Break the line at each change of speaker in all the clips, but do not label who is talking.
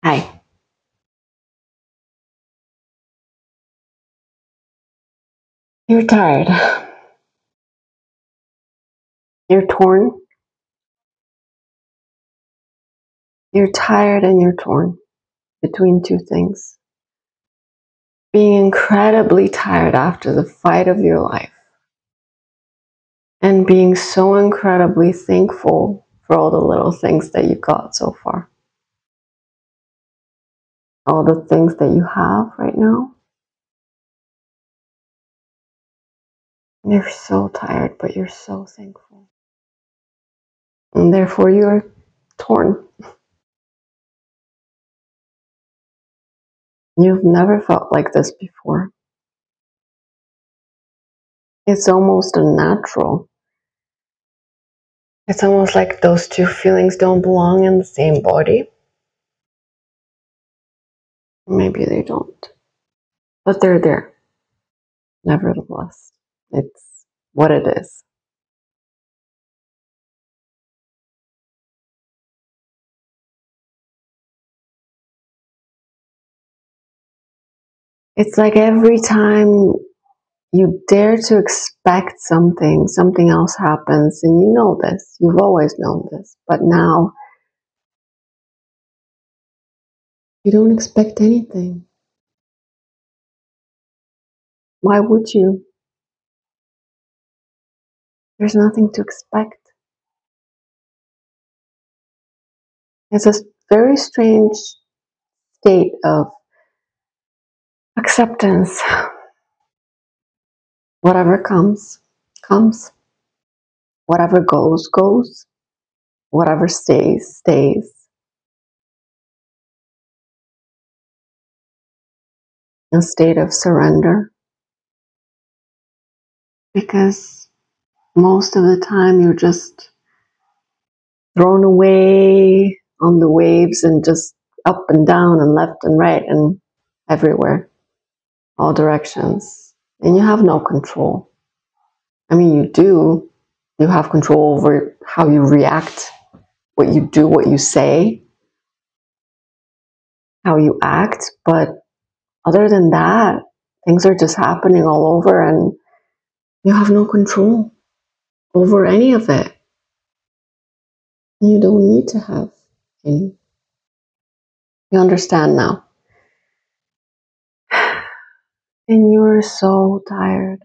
Hi. You're tired. You're torn. You're tired and you're torn between two things. Being incredibly tired after the fight of your life, and being so incredibly thankful for all the little things that you got so far. All the things that you have right now. You're so tired, but you're so thankful. And therefore you're torn. You've never felt like this before. It's almost unnatural. It's almost like those two feelings don't belong in the same body. Maybe they don't, but they're there. Nevertheless, it's what it is. It's like every time you dare to expect something, something else happens, and you know this. You've always known this, but now you don't expect anything. Why would you? There's nothing to expect. It's a very strange state of acceptance. Whatever comes, comes. Whatever goes, goes. Whatever stays, stays. A state of surrender. Because most of the time you're just thrown away on the waves and just up and down and left and right and everywhere, all directions. And you have no control. I mean, you do. You have control over how you react, what you do, what you say, how you act. But other than that, things are just happening all over and you have no control over any of it. You don't need to have any. You understand now. And you're so tired.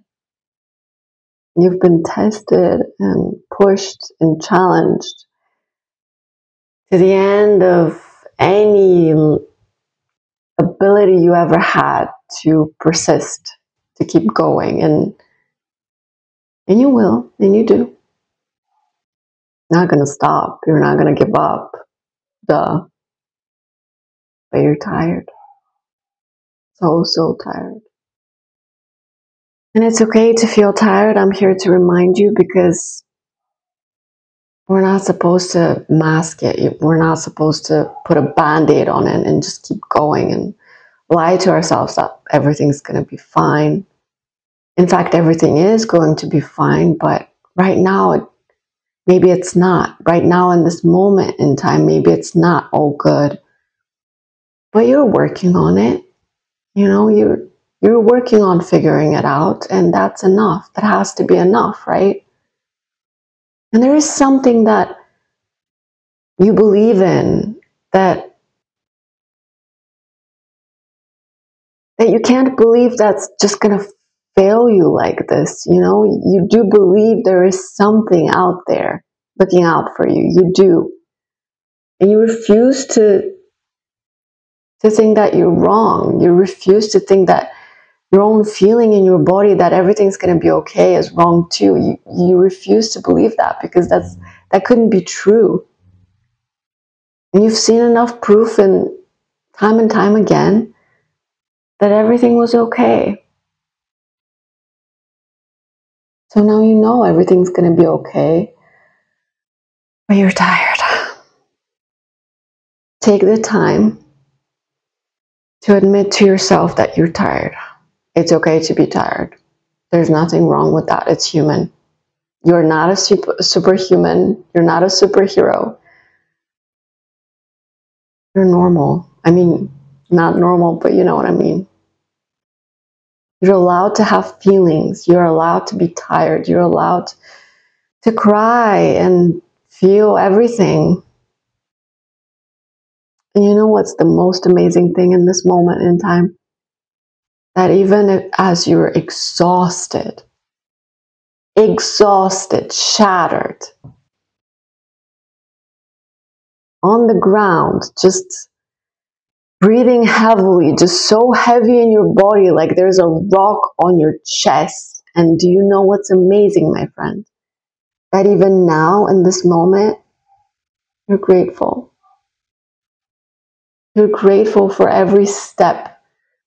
You've been tested and pushed and challenged to the end of any ability you ever had to persist, to keep going. And you will, and you do. Not going to stop. You're not going to give up. Duh. But you're tired. So tired. And it's okay to feel tired. I'm here to remind you because we're not supposed to mask it. We're not supposed to put a band-aid on it and just keep going and lie to ourselves that everything's going to be fine. In fact, everything is going to be fine, but right now, maybe it's not. Right now, in this moment in time, maybe it's not all good. But you're working on it. You know, you're working on figuring it out, and that's enough. That has to be enough, right? And there is something that you believe in that you can't believe that's just going to fail you like this. You know, you do believe there is something out there looking out for you. You do. And you refuse to think that you're wrong. You refuse to think that your own feeling in your body that everything's going to be okay is wrong too. You refuse to believe that because that couldn't be true. And you've seen enough proof and time again that everything was okay. So now you know everything's going to be okay, but you're tired. Take the time to admit to yourself that you're tired. It's okay to be tired. There's nothing wrong with that. It's human. You're not a superhuman. You're not a superhero. You're normal. I mean, not normal, but you know what I mean. You're allowed to have feelings. You're allowed to be tired. You're allowed to cry and feel everything. And you know what's the most amazing thing in this moment in time? That even as you're exhausted, shattered, on the ground, just breathing heavily, just so heavy in your body, like there's a rock on your chest. And do you know what's amazing, my friend? That even now, in this moment, you're grateful. You're grateful for every step,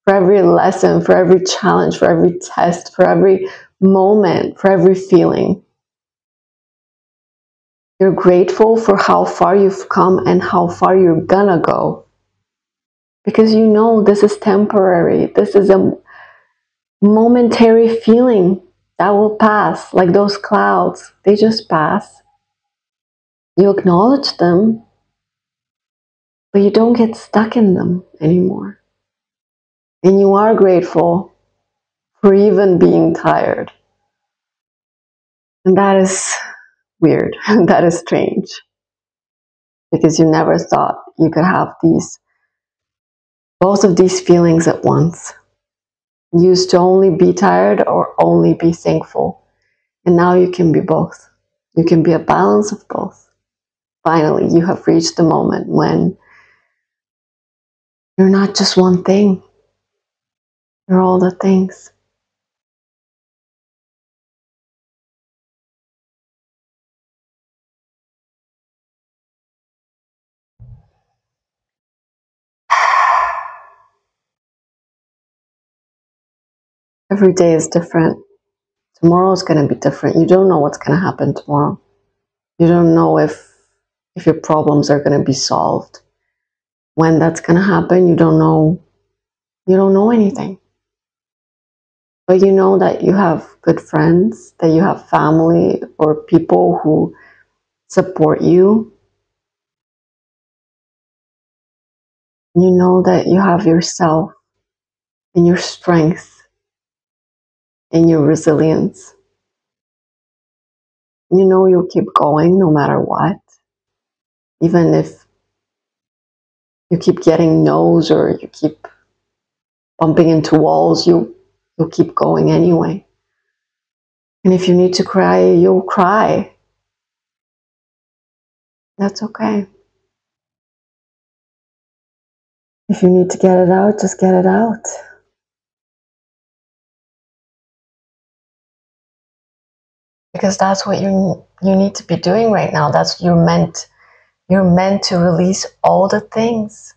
for every lesson, for every challenge, for every test, for every moment, for every feeling. You're grateful for how far you've come and how far you're gonna go. Because you know this is temporary. This is a momentary feeling that will pass, like those clouds. They just pass. You acknowledge them, but you don't get stuck in them anymore. And you are grateful for even being tired. And that is weird. That is strange. Because you never thought you could have both of these feelings at once. You used to only be tired or only be thankful. And now you can be both. You can be a balance of both. Finally, you have reached the moment when you're not just one thing. You're all the things. Every day is different. Tomorrow is going to be different. You don't know what's going to happen tomorrow. You don't know if your problems are going to be solved. When that's going to happen, you don't know. You don't know anything. But you know that you have good friends, that you have family or people who support you. You know that you have yourself and your strength and your resilience. You know you'll keep going no matter what. Even if you keep getting no's or you keep bumping into walls, you'll keep going anyway. And if you need to cry, you'll cry. That's okay. If you need to get it out, just get it out. Because that's what you need to be doing right now. That's you're meant to release all the things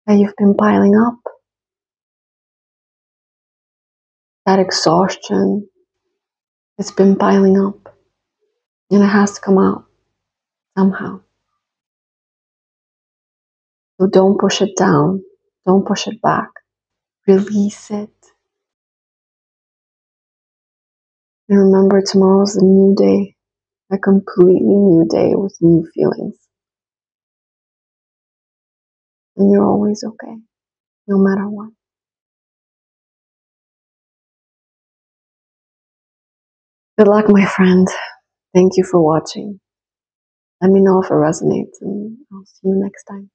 that you've been piling up. That exhaustion, it's been piling up. And it has to come out somehow. So don't push it down. Don't push it back. Release it. And remember, tomorrow's a new day. A completely new day with new feelings. And you're always okay, no matter what. Good luck, my friend. Thank you for watching. Let me know if it resonates, and I'll see you next time.